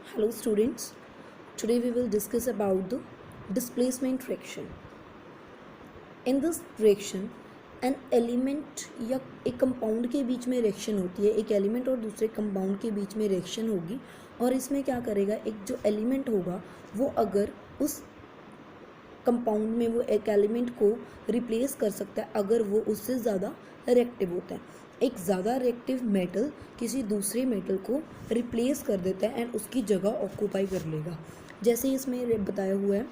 Hello students, today we will discuss about the displacement reaction. In this reaction, an element या एक compound के बीच में reaction होती है, एक एलिमेंट और दूसरे कंपाउंड के बीच में रिएक्शन होगी और इसमें क्या करेगा, एक जो एलिमेंट होगा वो अगर उस कंपाउंड में वो एक एलिमेंट को रिप्लेस कर सकता है अगर वो उससे ज़्यादा रिएक्टिव होता है। एक ज़्यादा रिएक्टिव मेटल किसी दूसरे मेटल को रिप्लेस कर देता है एंड उसकी जगह ऑक्यूपाई कर लेगा। जैसे इसमें बताया हुआ है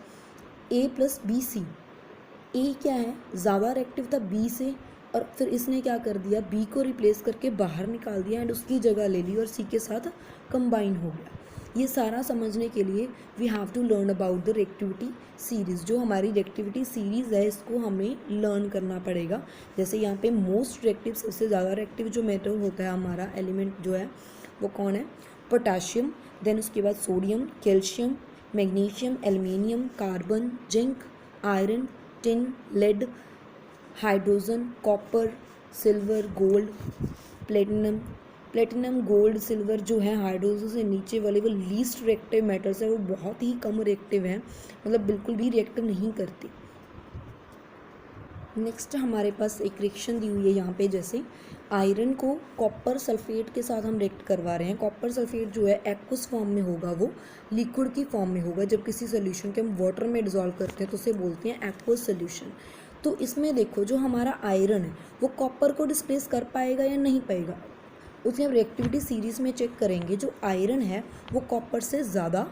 A+BC। ए क्या है, ज़्यादा रिएक्टिव था बी से और फिर इसने क्या कर दिया, बी को रिप्लेस करके बाहर निकाल दिया एंड उसकी जगह ले ली और सी के साथ कंबाइन हो गया। ये सारा समझने के लिए we have to learn about the reactivity series. जो हमारी रिएक्टिविटी सीरीज़ है इसको हमें लर्न करना पड़ेगा। जैसे यहाँ पे मोस्ट रिएक्टिव, सबसे ज़्यादा रिएक्टिव जो मेटल होता है हमारा एलिमेंट जो है वो कौन है, पोटाशियम। देन उसके बाद sodium, calcium, magnesium, aluminium, carbon, zinc, iron, tin, lead, hydrogen, copper, silver, gold, platinum, gold, silver जो है हाइड्रोजन से नीचे वाले वो लीस्ट रिएक्टिव मेटल्स है, वो बहुत ही कम रिएक्टिव हैं, मतलब बिल्कुल भी रिएक्टिव नहीं करती। नेक्स्ट हमारे पास एक रिएक्शन दी हुई है यहाँ पे, जैसे आयरन को कॉपर सल्फेट के साथ हम रिएक्ट करवा रहे हैं। कॉपर सल्फेट जो है एक्वस फॉर्म में होगा, वो लिक्विड की फॉर्म में होगा। जब किसी सोल्यूशन के हम वाटर में डिजोल्व करते हैं तो उसे बोलते हैं एक्वस सोल्यूशन। तो इसमें देखो जो हमारा आयरन है वो कॉपर को डिस्प्लेस कर पाएगा या नहीं पाएगा, उसकी हम रिएक्टिविटी सीरीज़ में चेक करेंगे। जो आयरन है वो कॉपर से ज़्यादा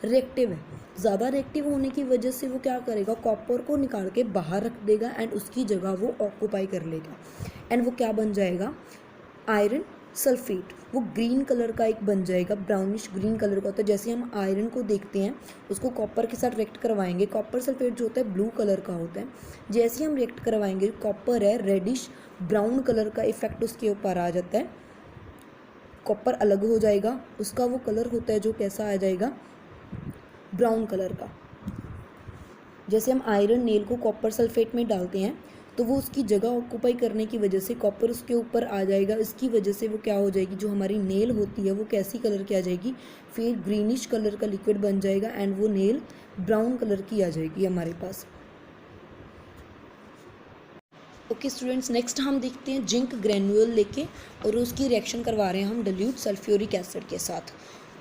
रिएक्टिव है। ज़्यादा रिएक्टिव होने की वजह से वो क्या करेगा, कॉपर को निकाल के बाहर रख देगा एंड उसकी जगह वो ऑक्यूपाई कर लेगा एंड वो क्या बन जाएगा, आयरन सल्फेट। वो ग्रीन कलर का एक बन जाएगा, ब्राउनिश ग्रीन कलर का होता है। जैसे हम आयरन को देखते हैं उसको कॉपर के साथ रिएक्ट करवाएंगे, कॉपर सल्फेट जो होता है ब्लू कलर का होता है। जैसे हम रिएक्ट करवाएंगे कॉपर है रेडिश ब्राउन कलर का इफेक्ट उसके ऊपर आ जाता है, कॉपर अलग हो जाएगा, उसका वो कलर होता है जो कैसा आ जाएगा, ब्राउन कलर का। जैसे हम आयरन नेल को कॉपर सल्फेट में डालते हैं तो वो उसकी जगह ऑक्यूपाई करने की वजह से कॉपर उसके ऊपर आ जाएगा, इसकी वजह से वो क्या हो जाएगी, जो हमारी नेल होती है वो कैसी कलर की आ जाएगी, फिर ग्रीनिश कलर का लिक्विड बन जाएगा एंड वो नेल ब्राउन कलर की आ जाएगी हमारे पास। ओके स्टूडेंट्स, नेक्स्ट हम देखते हैं जिंक ग्रेन्यूल लेके और उसकी रिएक्शन करवा रहे हैं हम डिल्यूट सल्फ्यूरिक एसिड के साथ।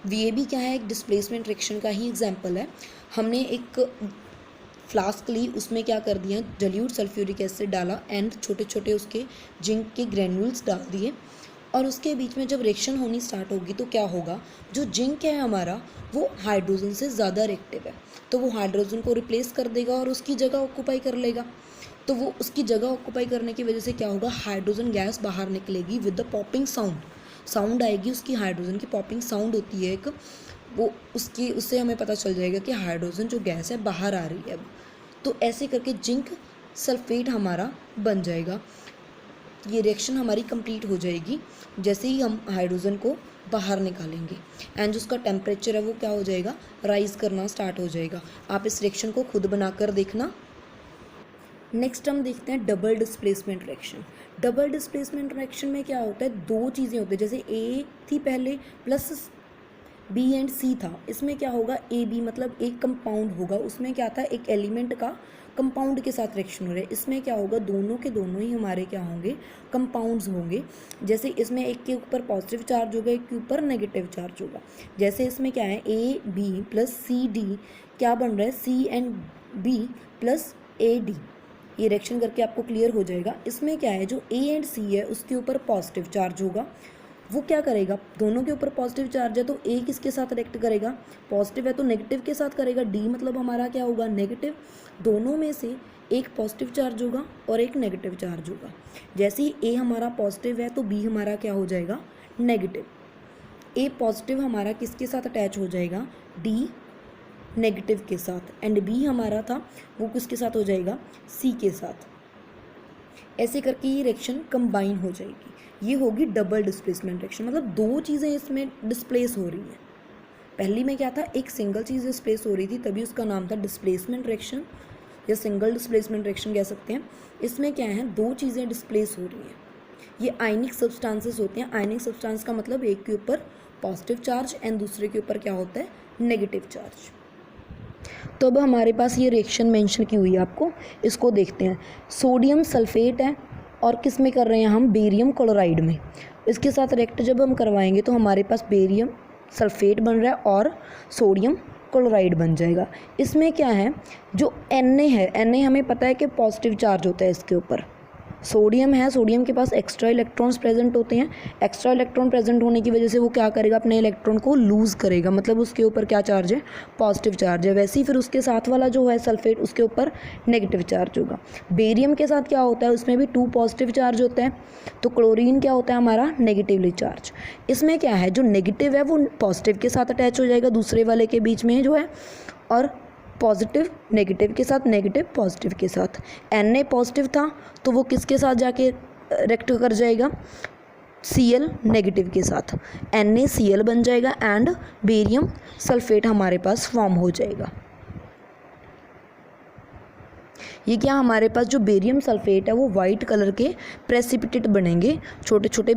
ये भी क्या है, एक डिस्प्लेसमेंट रिएक्शन का ही एग्जांपल है। हमने एक फ्लास्क ली, उसमें क्या कर दिया, डिल्यूट सल्फ्यूरिक एसिड डाला एंड छोटे छोटे उसके जिंक के ग्रेन्यूल्स डाल दिए और उसके बीच में जब रिएक्शन होनी स्टार्ट होगी तो क्या होगा, जो जिंक है हमारा वो हाइड्रोजन से ज़्यादा रिएक्टिव है तो वो हाइड्रोजन को रिप्लेस कर देगा और उसकी जगह ऑक्यूपाई कर लेगा। तो वो उसकी जगह ऑक्यूपाई करने की वजह से क्या होगा, हाइड्रोजन गैस बाहर निकलेगी विद द पॉपिंग साउंड आएगी उसकी, हाइड्रोजन की पॉपिंग साउंड होती है एक, वो उससे हमें पता चल जाएगा कि हाइड्रोजन जो गैस है बाहर आ रही है अब। तो ऐसे करके जिंक सल्फेट हमारा बन जाएगा। ये रिएक्शन हमारी कंप्लीट हो जाएगी जैसे ही हम हाइड्रोजन को बाहर निकालेंगे एंड उसका टेम्परेचर है वो क्या हो जाएगा, राइज करना स्टार्ट हो जाएगा। आप इस रिएक्शन को खुद बनाकर देखना। नेक्स्ट हम देखते हैं double displacement reaction. Double displacement reaction में क्या होता है, दो चीज़ें होती है, जैसे ए थी पहले प्लस बी एंड सी था, इसमें क्या होगा, ए बी मतलब एक कंपाउंड होगा, उसमें क्या था, एक एलिमेंट का कंपाउंड के साथ रिएक्शन हो रहा है। इसमें क्या होगा, दोनों के दोनों ही हमारे क्या होंगे, कंपाउंड्स होंगे। जैसे इसमें एक के ऊपर पॉजिटिव चार्ज होगा, एक के ऊपर नेगेटिव चार्ज होगा। जैसे इसमें क्या है, A B plus C D क्या बन रहा है, C and B plus A D. ये रिएक्शन करके आपको क्लियर हो जाएगा। इसमें क्या है, जो ए एंड सी है उसके ऊपर पॉजिटिव चार्ज होगा, वो क्या करेगा, दोनों के ऊपर पॉजिटिव चार्ज है तो ए किसके साथ रिएक्ट करेगा, पॉजिटिव है तो नेगेटिव के साथ करेगा, डी मतलब हमारा क्या होगा, नेगेटिव। दोनों में से एक पॉजिटिव चार्ज होगा और एक नेगेटिव चार्ज होगा। जैसे ही ए हमारा पॉजिटिव है तो बी हमारा क्या हो जाएगा, नेगेटिव। ए पॉजिटिव हमारा किसके साथ अटैच हो जाएगा, डी नेगेटिव के साथ, एंड बी हमारा था वो किसके साथ हो जाएगा, सी के साथ। ऐसे करके ये रिएक्शन कंबाइन हो जाएगी। ये होगी डबल डिस्प्लेसमेंट रिएक्शन, मतलब दो चीज़ें इसमें डिस्प्लेस हो रही हैं। पहली में क्या था, एक सिंगल चीज़ डिस्प्लेस हो रही थी तभी उसका नाम था डिस्प्लेसमेंट रिएक्शन या सिंगल डिस्प्लेसमेंट रिएक्शन कह सकते हैं। इसमें क्या है, दो चीज़ें डिस्प्लेस हो रही हैं। ये आयनिक सब्सटेंसेस होते हैं। आयनिक सब्सटेंस का मतलब एक के ऊपर पॉजिटिव चार्ज एंड दूसरे के ऊपर क्या होता है नेगेटिव चार्ज। तो अब हमारे पास ये रिएक्शन मेंशन की हुई है आपको, इसको देखते हैं। सोडियम सल्फेट है और किस में कर रहे हैं हम, बेरियम क्लोराइड में। इसके साथ रिएक्ट जब हम करवाएंगे तो हमारे पास बेरियम सल्फेट बन रहा है और सोडियम क्लोराइड बन जाएगा। इसमें क्या है, जो Na है, Na हमें पता है कि पॉजिटिव चार्ज होता है इसके ऊपर। सोडियम है, सोडियम के पास एक्स्ट्रा इलेक्ट्रॉन्स प्रेजेंट होते हैं। एक्स्ट्रा इलेक्ट्रॉन प्रेजेंट होने की वजह से वो क्या करेगा, अपने इलेक्ट्रॉन को लूज़ करेगा, मतलब उसके ऊपर क्या चार्ज है, पॉजिटिव चार्ज है। वैसे ही फिर उसके साथ वाला जो है सल्फेट, उसके ऊपर नेगेटिव चार्ज होगा। बेरियम के साथ क्या होता है, उसमें भी 2 पॉजिटिव चार्ज होते हैं। तो क्लोरीन क्या होता है हमारा, नेगेटिवली चार्ज। इसमें क्या है, जो नेगेटिव है वो पॉजिटिव के साथ अटैच हो जाएगा, दूसरे वाले के बीच में जो है, और पॉजिटिव नेगेटिव के साथ, नेगेटिव पॉजिटिव के साथ। Na पॉजिटिव था तो वो किसके साथ जाके रिएक्ट कर जाएगा, Cl नेगेटिव के साथ, NaCl बन जाएगा एंड बेरियम सल्फेट हमारे पास फॉर्म हो जाएगा। ये क्या, हमारे पास जो बेरियम सल्फेट है वो वाइट कलर के प्रेसिपिटेट बनेंगे, छोटे छोटे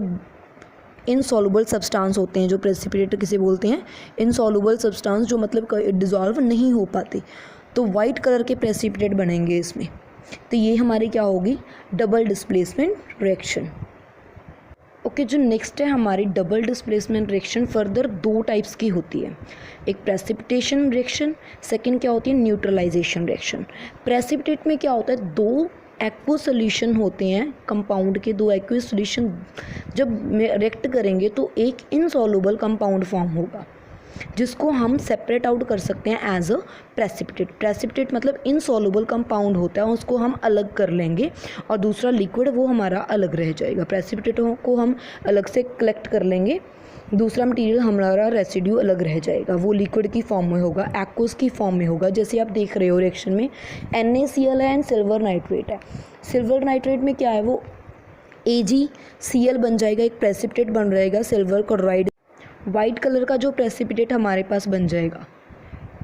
इनसॉल्युबल सब्सटेंस होते हैं, जो प्रेसिपिटेट किसे बोलते हैं, इनसॉल्युबल सब्सटेंस, जो मतलब डिज़ोल्व नहीं हो पाते। तो वाइट कलर के प्रेसिपिटेट बनेंगे इसमें। तो ये हमारी क्या होगी, डबल डिस्प्लेसमेंट रिएक्शन। ओके, जो नेक्स्ट है हमारी double displacement reaction, further 2 types की होती है। एक प्रेसिपिटेशन रिएक्शन, सेकंड क्या होती है, न्यूट्रलाइजेशन रिएक्शन। प्रेसिपिटेट में क्या होता है, 2 एक्वस सोल्यूशन होते हैं कंपाउंड के, 2 एक्वस सोल्यूशन जब रिएक्ट करेंगे तो एक इनसॉल्युबल कंपाउंड फॉर्म होगा, जिसको हम सेपरेट आउट कर सकते हैं एज अ प्रेसिपिटेट। प्रेसिपिटेट मतलब इनसॉल्युबल कंपाउंड होता है, उसको हम अलग कर लेंगे, और दूसरा लिक्विड वो हमारा अलग रह जाएगा। प्रेसिपिटेट को हम अलग से कलेक्ट कर लेंगे, दूसरा मटेरियल हमारा रेसिड्यू अलग रह जाएगा, वो लिक्विड की फॉर्म में होगा, एक्वस की फॉर्म में होगा। जैसे आप देख रहे हो रिएक्शन में NaCl है एंड सिल्वर नाइट्रेट है। सिल्वर नाइट्रेट में क्या है, वो AgCl बन जाएगा, एक प्रेसिपिटेट बन रहेगा सिल्वर क्लोराइड, वाइट कलर का जो प्रेसिपिटेट हमारे पास बन जाएगा।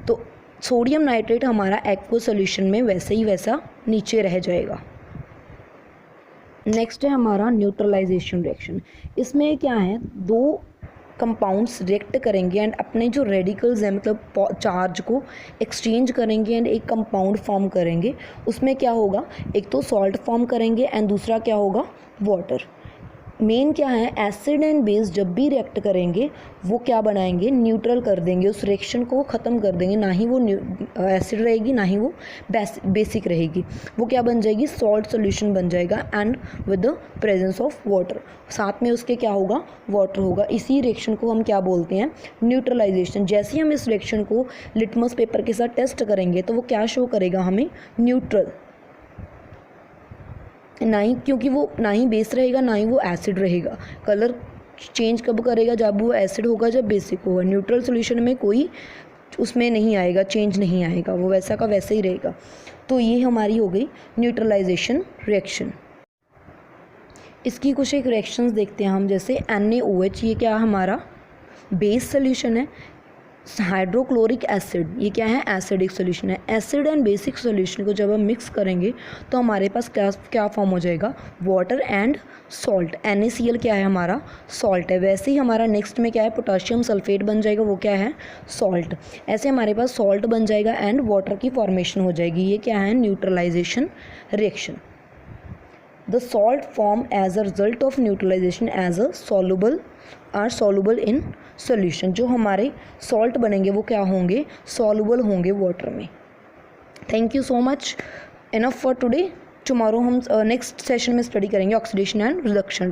तो सोडियम नाइट्रेट हमारा एक्वस सॉल्यूशन में वैसे ही वैसा नीचे रह जाएगा। नेक्स्ट है हमारा न्यूट्रलाइजेशन रिएक्शन। इसमें क्या है, 2 कंपाउंड्स रिएक्ट करेंगे एंड अपने जो रेडिकल्स हैं, मतलब चार्ज को एक्सचेंज करेंगे एंड एक कंपाउंड फॉर्म करेंगे। उसमें क्या होगा, एक तो सॉल्ट फॉर्म करेंगे एंड दूसरा क्या होगा, वाटर। मेन क्या है, एसिड एंड बेस जब भी रिएक्ट करेंगे वो क्या बनाएंगे, न्यूट्रल कर देंगे, उस रिएक्शन को ख़त्म कर देंगे। ना ही वो एसिड रहेगी, ना ही वो बेसिक रहेगी, वो क्या बन जाएगी, सॉल्ट सॉल्यूशन बन जाएगा and with the presence of water. साथ में उसके क्या होगा, वाटर होगा। इसी रिएक्शन को हम क्या बोलते हैं, न्यूट्रलाइजेशन। जैसे ही हम इस रिएक्शन को लिटमस पेपर के साथ टेस्ट करेंगे तो वो क्या शो करेगा हमें, न्यूट्रल। ना ही, क्योंकि वो ना ही बेस रहेगा ना ही वो एसिड रहेगा। कलर चेंज कब करेगा, जब वो एसिड होगा, जब बेसिक होगा। न्यूट्रल सॉल्यूशन में कोई उसमें नहीं आएगा, चेंज नहीं आएगा, वो वैसा का वैसे ही रहेगा। तो ये हमारी हो गई न्यूट्रलाइजेशन रिएक्शन। इसकी कुछ एक रिएक्शंस देखते हैं हम, जैसे NaOH, ये क्या हमारा बेस सॉल्यूशन है। हाइड्रोक्लोरिक एसिड, ये क्या है, एसिडिक सॉल्यूशन है। एसिड एंड बेसिक सॉल्यूशन को जब हम मिक्स करेंगे तो हमारे पास क्या फॉर्म हो जाएगा, वाटर एंड सॉल्ट। NaCl क्या है हमारा, सॉल्ट है। वैसे ही हमारा नेक्स्ट में क्या है, पोटाशियम सल्फेट बन जाएगा, वो क्या है, सॉल्ट। ऐसे हमारे पास सॉल्ट बन जाएगा एंड वाटर की फॉर्मेशन हो जाएगी। ये क्या है, neutralisation reaction. The salt form as a result of neutralization as a soluble in solution। जो हमारे सॉल्ट बनेंगे वो क्या होंगे, सॉल्युबल होंगे वाटर में। Thank you so much, enough for today. Tomorrow हम नेक्स्ट सेशन में स्टडी करेंगे ऑक्सीडेशन एंड रिडक्शन।